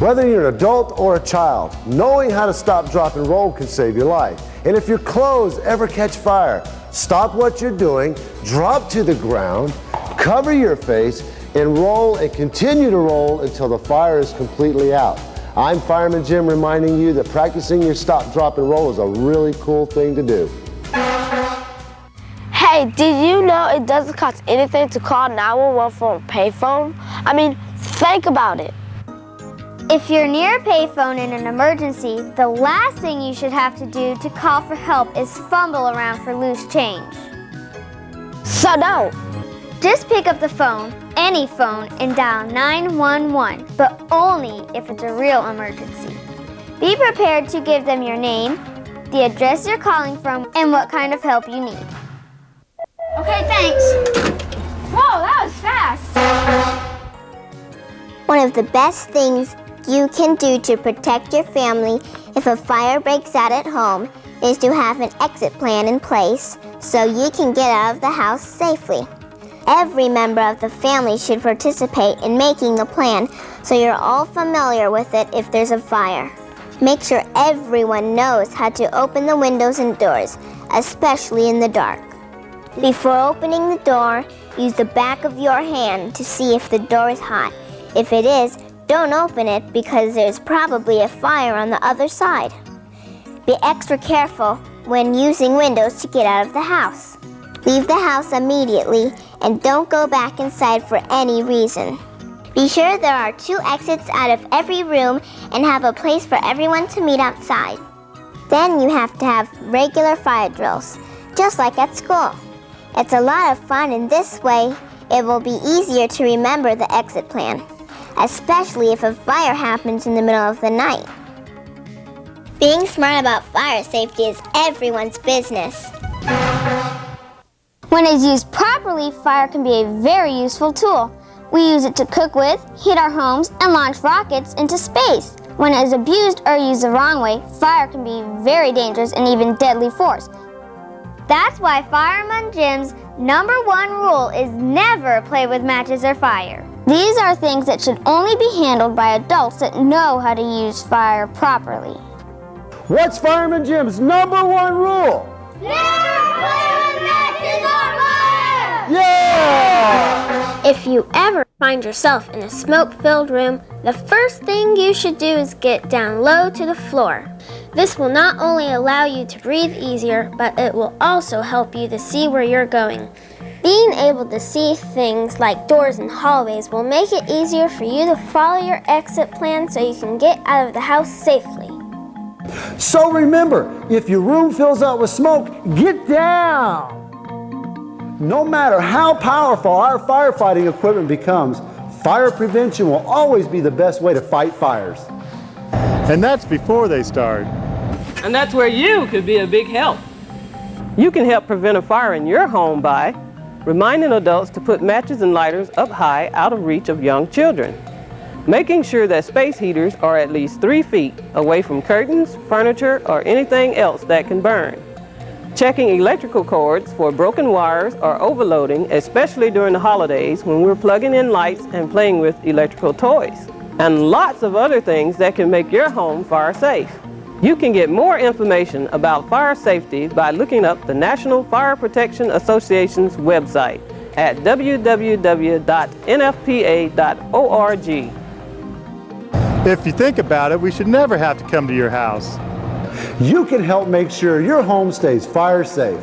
Whether you're an adult or a child, knowing how to stop, drop, and roll can save your life. And if your clothes ever catch fire, stop what you're doing, drop to the ground, cover your face, and roll and continue to roll until the fire is completely out. I'm Fireman Jim reminding you that practicing your stop, drop, and roll is a really cool thing to do. Hey, did you know it doesn't cost anything to call 911 from a payphone? I mean, think about it. If you're near a payphone in an emergency, the last thing you should have to do to call for help is fumble around for loose change. So don't. Just pick up the phone, any phone, and dial 911, but only if it's a real emergency. Be prepared to give them your name, the address you're calling from, and what kind of help you need. Okay, thanks. Whoa, that was fast. One of the best things you can do to protect your family if a fire breaks out at home is to have an exit plan in place so you can get out of the house safely. Every member of the family should participate in making the plan so you're all familiar with it if there's a fire. Make sure everyone knows how to open the windows and doors, especially in the dark. Before opening the door, use the back of your hand to see if the door is hot. If it is, don't open it because there's probably a fire on the other side. Be extra careful when using windows to get out of the house. Leave the house immediately and don't go back inside for any reason. Be sure there are 2 exits out of every room and have a place for everyone to meet outside. Then you have to have regular fire drills, just like at school. It's a lot of fun, and this way it will be easier to remember the exit plan, especially if a fire happens in the middle of the night. Being smart about fire safety is everyone's business. When it's used properly, fire can be a very useful tool. We use it to cook with, heat our homes, and launch rockets into space. When it is abused or used the wrong way, fire can be very dangerous and even deadly force. That's why Fireman Jim's #1 rule is never play with matches or fire. These are things that should only be handled by adults that know how to use fire properly. What's Fireman Jim's #1 rule? Never play with matches or fire! Yeah! If you ever find yourself in a smoke-filled room, the first thing you should do is get down low to the floor. This will not only allow you to breathe easier, but it will also help you to see where you're going. Being able to see things like doors and hallways will make it easier for you to follow your exit plan so you can get out of the house safely. So remember, if your room fills up with smoke, get down! No matter how powerful our firefighting equipment becomes, fire prevention will always be the best way to fight fires. And that's before they start. And that's where you could be a big help. You can help prevent a fire in your home by reminding adults to put matches and lighters up high out of reach of young children, making sure that space heaters are at least 3 feet away from curtains, furniture, or anything else that can burn, checking electrical cords for broken wires or overloading, especially during the holidays when we're plugging in lights and playing with electrical toys, and lots of other things that can make your home fire safe. You can get more information about fire safety by looking up the National Fire Protection Association's website at www.nfpa.org. If you think about it, we should never have to come to your house. You can help make sure your home stays fire safe.